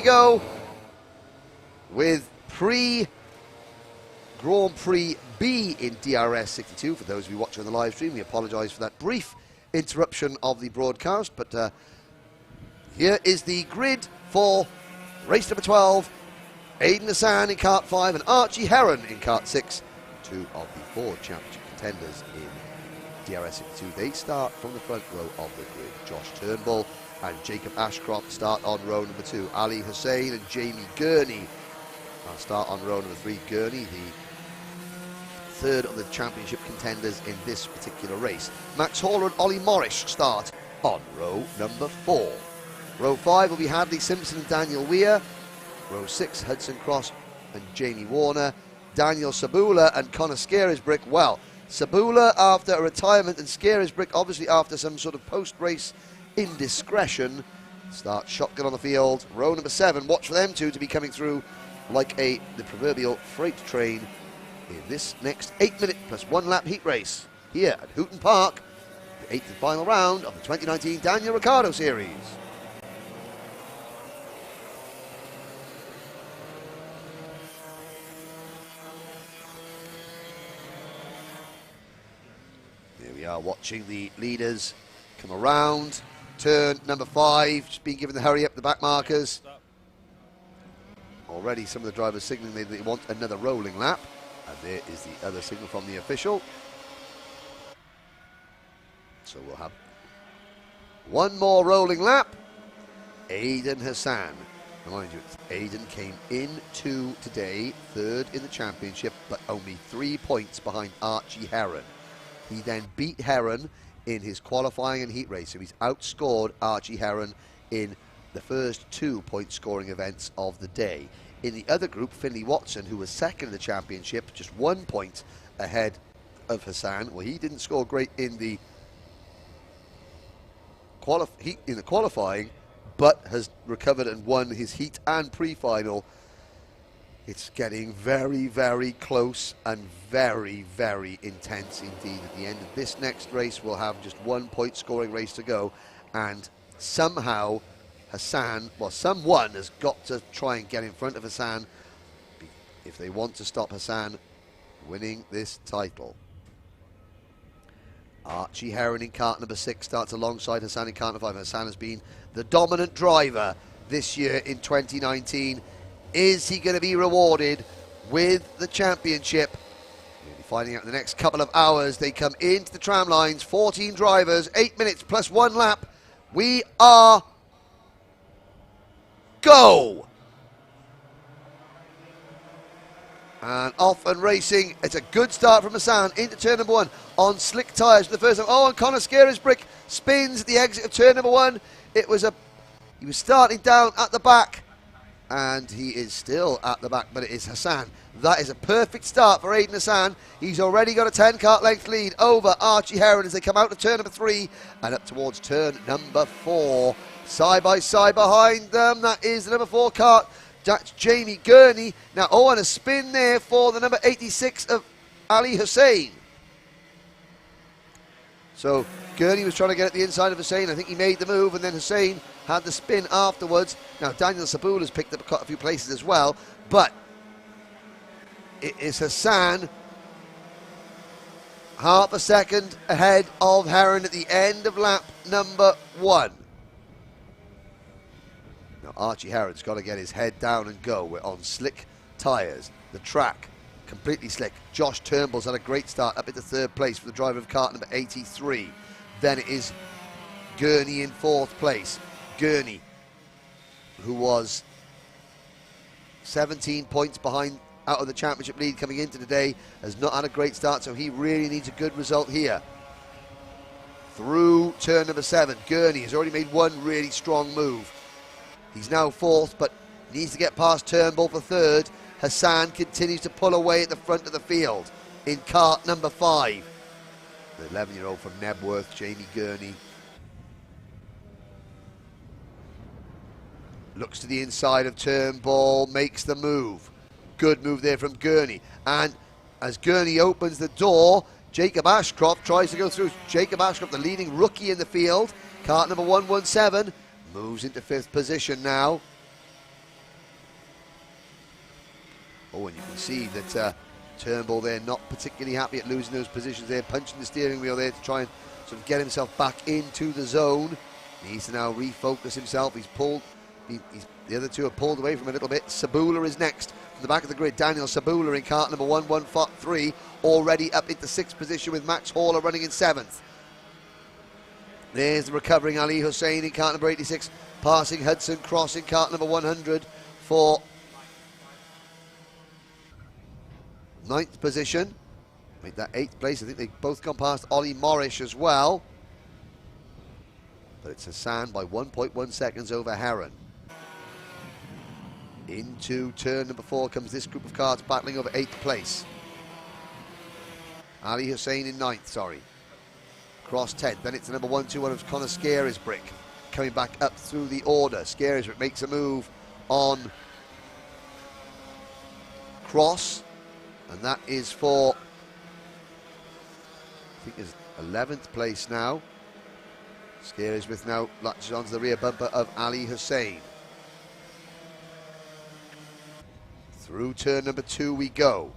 go with Prix Grand Prix B in DRS62. For those of you watching on the live stream, we apologise for that brief interruption of the broadcast, but here is the grid for race number 12. Aiden Hassan in kart 5 and Archie Heron in kart 6, two of the Ford Championship contenders in DRS62. They start from the front row of the grid. Josh Turnbull and Jacob Ashcroft start on row number 2. Ali Hussein and Jamie Gurney start on row number 3. Gurney, the third of the championship contenders in this particular race. Max Horler and Ollie Morris start on row number 4. Row 5 will be Hadley Simpson and Daniel Weir. Row 6, Hudson Cross and Jamie Warner. Daniel Sabula and Connor Scarisbrick. Well, Sabula after a retirement and Scarisbrick obviously after some sort of post-race indiscretion. Start shotgun on the field. Row number 7, watch for them two to be coming through like the proverbial freight train in this next 8-minute plus 1 lap heat race here at Hooton Park, the 8th and final round of the 2019 Daniel Ricciardo Series. Here we are watching the leaders come around. Turn number 5, just being given the hurry up, the back markers. Already some of the drivers signalling they want another rolling lap. And there is the other signal from the official. So we'll have one more rolling lap. Aiden Hassan. Remind you, Aiden came into today third in the championship, but only 3 points behind Archie Heron. He then beat Heron in his qualifying and heat race, so he's outscored Archie Heron in the first 2 point scoring events of the day. In the other group, Finley Watson, who was second in the championship, just 1 point ahead of Hassan. Well, he didn't score great in the qualifying, but has recovered and won his heat and pre-final. It's getting very, very close and very, very intense indeed. At the end of this next race, we'll have just 1 point scoring race to go, and somehow Hassan, well, someone has got to try and get in front of Hassan if they want to stop Hassan winning this title. Archie Heron in kart number 6 starts alongside Hassan in kart number 5. Hassan has been the dominant driver this year in 2019. Is he going to be rewarded with the championship? We'll be finding out in the next couple of hours. They come into the tram lines, 14 drivers, 8 minutes plus 1 lap. We are go! And off and racing. It's a good start from Hassan into turn number 1 on slick tyres for the first time. Oh, and Connor Scarisbrick spins at the exit of turn number 1. He was starting down at the back, and he is still at the back, but it is Hassan. That is a perfect start for Aiden Hassan. He's already got a 10 kart length lead over Archie Heron as they come out of turn number 3 and up towards turn number 4. Side by side behind them, that is the number 4 kart. That's Jamie Gurney. Now, oh, and a spin there for the number 86 of Ali Hussein. So, Gurney was trying to get at the inside of Hussein. I think he made the move, and then Hussein had the spin afterwards. Now, Daniel Sabula has picked up a few places as well, but it is Hassan half a second ahead of Heron at the end of lap number 1. Now, Archie Heron's got to get his head down and go. We're on slick tyres. The track, completely slick. Josh Turnbull's had a great start up into 3rd place for the driver of kart number 83. Then it is Gurney in 4th place. Gurney, who was 17 points behind out of the championship lead coming into today, has not had a great start, so he really needs a good result here. Through turn number 7, Gurney has already made one really strong move. He's now 4th, but needs to get past Turnbull for 3rd. Hassan continues to pull away at the front of the field in kart number 5. The 11-year-old from Nebworth, Jamie Gurney, looks to the inside of Turnbull, makes the move. Good move there from Gurney. And as Gurney opens the door, Jacob Ashcroft tries to go through. Jacob Ashcroft, the leading rookie in the field. Kart number 117 moves into 5th position now. Oh, and you can see that Turnbull there not particularly happy at losing those positions there, punching the steering wheel there to try and sort of get himself back into the zone. He needs to now refocus himself. He's pulled, the other two have pulled away from him a little bit. Sabula is next from the back of the grid. Daniel Sabula in car number 113, already up into 6th position with Max Horler running in 7th. There's the recovering Ali Hussein in car number 86, passing Hudson Cross in car number 100 for 9th position. Make that 8th place. I think they've both gone past Ollie Morris as well. But it's Hassan by 1.1 seconds over Heron. Into turn number 4 comes this group of cars battling over 8th place. Ali Hussein in 9th, sorry. Cross 10th. Then it's the number 121 of Connor Scarisbrick coming back up through the order. Scarisbrick makes a move on Cross, and that is for, I think, is 11th place now. Scarisbrick now latches onto the rear bumper of Ali Hussein. Through turn number 2 we go.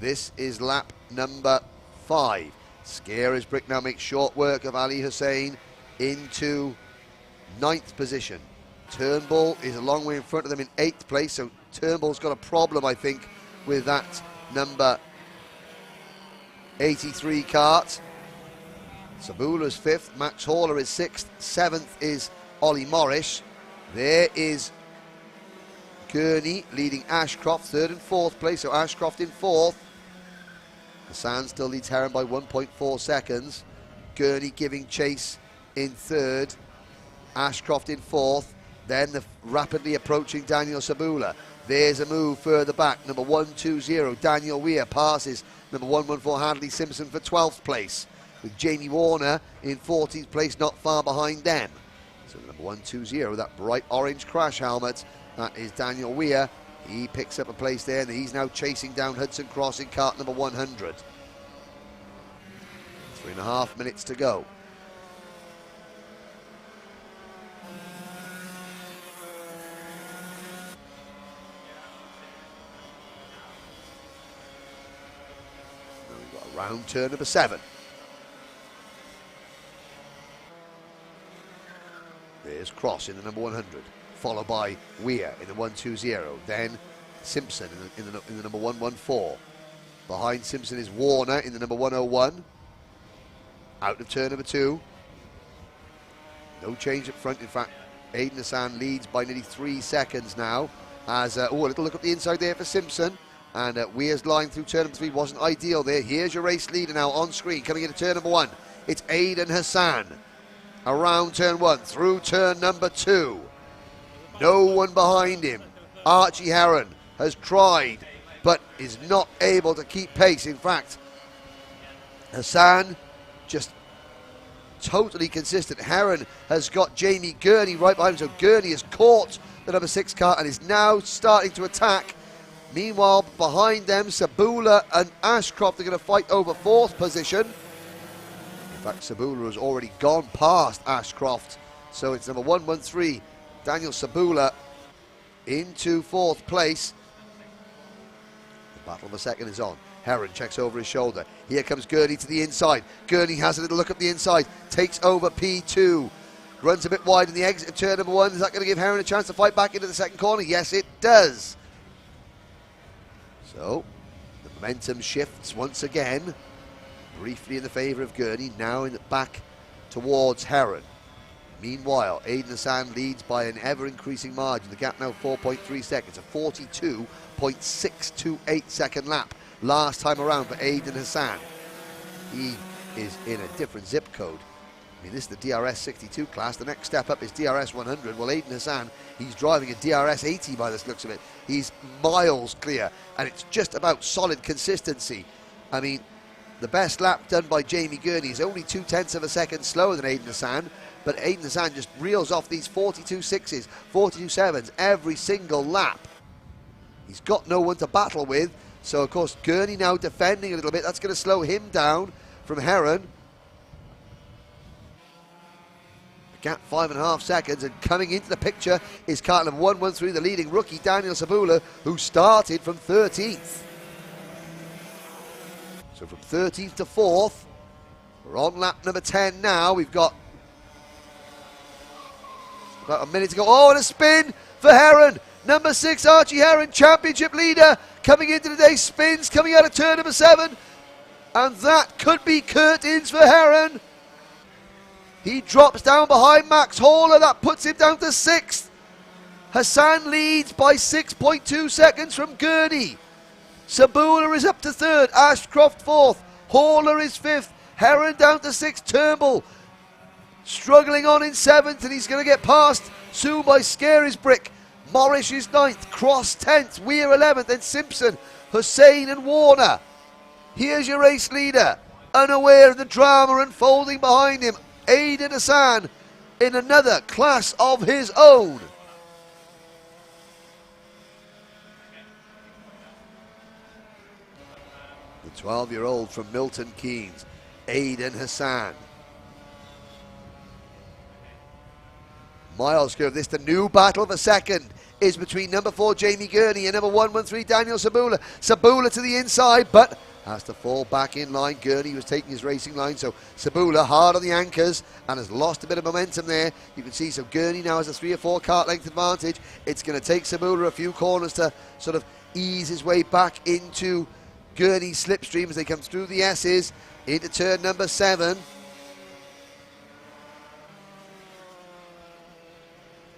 This is lap number 5. Scarisbrick now makes short work of Ali Hussein into 9th position. Turnbull is a long way in front of them in 8th place, so Turnbull's got a problem, I think, with that number 83 kart. Sabula's 5th, Max Horler is 6th, 7th is Ollie Morris. There is Gurney leading Ashcroft 3rd and 4th place, so Ashcroft in 4th. Hassan still leads Heron by 1.4 seconds. Gurney giving chase in 3rd, Ashcroft in 4th. Then the rapidly approaching Daniel Sabula. There's a move further back. Number 120, Daniel Weir passes number 114, Hadley Simpson for 12th place, with Jamie Warner in 14th place, not far behind them. So number 120, that bright orange crash helmet, that is Daniel Weir. He picks up a place there, and he's now chasing down Hudson Cross in kart number 100. 3.5 minutes to go. Now we've got a round turn number 7. There's Cross in the number 100. Followed by Weir in the 120, then Simpson in the number 114. Behind Simpson is Warner in the number 101. Out of turn number 2. No change up front. In fact, Aiden Hassan leads by nearly 3 seconds now. As a little look at the inside there for Simpson. And Weir's line through turn number 3 wasn't ideal there. Here's your race leader now on screen, coming into turn number 1. It's Aiden Hassan. Around turn 1, through turn number 2. No one behind him. Archie Heron has tried, but is not able to keep pace. In fact, Hassan just totally consistent. Heron has got Jamie Gurney right behind him, so Gurney has caught the number 6 car and is now starting to attack. Meanwhile, behind them, Sabula and Ashcroft are going to fight over 4th position. In fact, Sabula has already gone past Ashcroft, so it's number 113. Daniel Sabula into 4th place. The battle of a second is on. Heron checks over his shoulder. Here comes Gurney to the inside. Gurney has a little look up the inside. Takes over P2. Runs a bit wide in the exit of turn number 1. Is that going to give Heron a chance to fight back into the second corner? Yes, it does. So, the momentum shifts once again. Briefly in the favour of Gurney. Now in the back towards Heron. Meanwhile, Aiden Hassan leads by an ever-increasing margin. The gap now 4.3 seconds, a 42.628 second lap last time around for Aiden Hassan. He is in a different zip code. I mean, this is the DRS62 class. The next step up is DRS100. Well, Aiden Hassan, he's driving a DRS80 by the looks of it. He's miles clear, and it's just about solid consistency. I mean, the best lap done by Jamie Gurney is only 0.2 of a second slower than Aiden Hassan. But Aiden Hassan just reels off these 42.6s, 42.7s every single lap. He's got no one to battle with. So, of course, Gurney now defending a little bit. That's going to slow him down from Heron. gap 5.5 seconds, and coming into the picture is car number 113, the leading rookie Daniel Sabula, who started from 13th. So from 13th to 4th, we're on lap number 10 now. We've got about a minute to go. Oh, and a spin for Heron. Number 6, Archie Heron, championship leader, coming into the day, spins, coming out of turn number 7. And that could be curtains for Heron. He drops down behind Max Horler. That puts him down to 6th. Hassan leads by 6.2 seconds from Gurney. Sabula is up to 3rd. Ashcroft 4th. Horler is 5th. Heron down to 6th. Turnbull struggling on in 7th, and he's going to get passed soon by Scarisbrick. Morris is 9th. Cross 10th. Weir 11th. Then Simpson, Hussein and Warner. Here's your race leader, unaware of the drama unfolding behind him. Aidan Hassan in another class of his own. The 12-year-old from Milton Keynes, Aidan Hassan. Miles curve, this the new battle for second is between number 4 Jamie Gurney and number 113 Daniel Sabula. Sabula to the inside, but has to fall back in line. Gurney was taking his racing line, so Sabula hard on the anchors and has lost a bit of momentum there. You can see, so Gurney now has a 3 or 4 kart length advantage. It's going to take Sabula a few corners to sort of ease his way back into Gurney's slipstream as they come through the S's into turn number 7.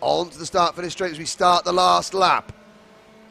On to the start-finish straight as we start the last lap.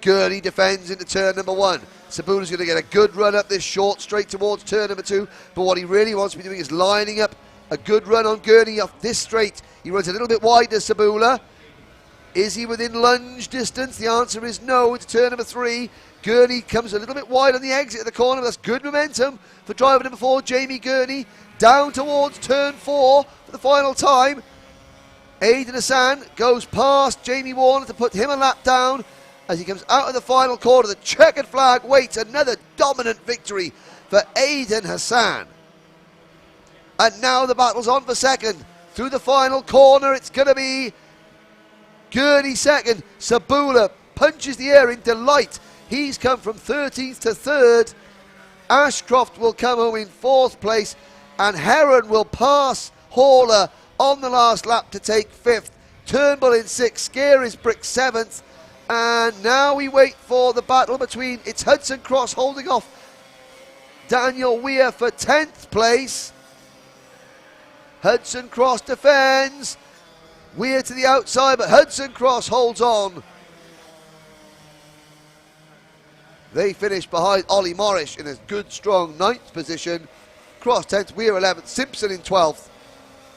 Gurney defends into turn number 1. Sabula's going to get a good run up this short straight towards turn number 2, but what he really wants to be doing is lining up a good run on Gurney off this straight. He runs a little bit wide to Sabula. Is he within lunge distance? The answer is no. It's turn number 3. Gurney comes a little bit wide on the exit of the corner. That's good momentum for driver number 4, Jamie Gurney. Down towards turn 4 for the final time. Aidan Hassan goes past Jamie Warner to put him a lap down. As he comes out of the final quarter, the checkered flag waits. Another dominant victory for Aidan Hassan. And now the battle's on for second. Through the final corner, it's going to be Gurney second. Sabula punches the air in delight. He's come from 13th to 3rd. Ashcroft will come home in 4th place. And Heron will pass Horler on the last lap to take 5th. Turnbull in 6th. Scarisbrick 7th. And now we wait for the battle between, it's Hudson Cross holding off Daniel Weir for 10th place. Hudson Cross defends. Weir to the outside, but Hudson Cross holds on. They finish behind Ollie Morris in a good, strong 9th position. Cross 10th, Weir 11th, Simpson in 12th,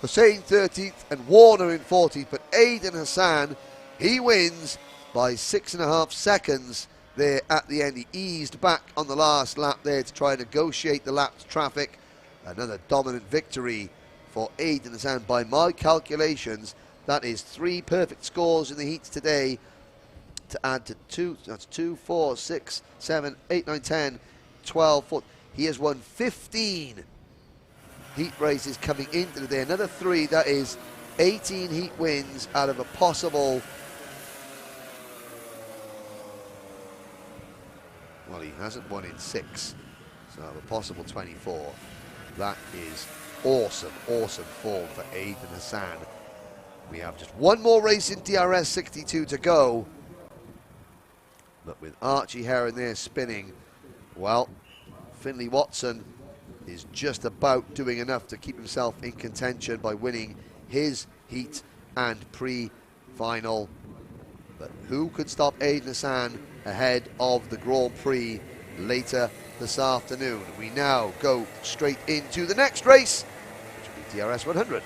Hussein 13th, and Warner in 14th. But Aidan Hassan, he wins by 6.5 seconds there at the end. He eased back on the last lap there to try and negotiate the lap's traffic. Another dominant victory for Aidan Hassan. By my calculations, that is 3 perfect scores in the heats today to add to 2. That's 2, 4, 6, 7, 8, 9, 10, 12, 14. He has won 15 heat races coming into the day. Another 3, that is 18 heat wins out of a possible... Well, he hasn't won in 6, so a possible 24. That is awesome, awesome form for Aidan Hassan. We have just one more race in DRS62 to go. But with Archie Heron there spinning, well, Finley Watson is just about doing enough to keep himself in contention by winning his heat and pre-final. But who could stop Aidan Hassan ahead of the Grand Prix later this afternoon? We now go straight into the next race, which will be DRS 100.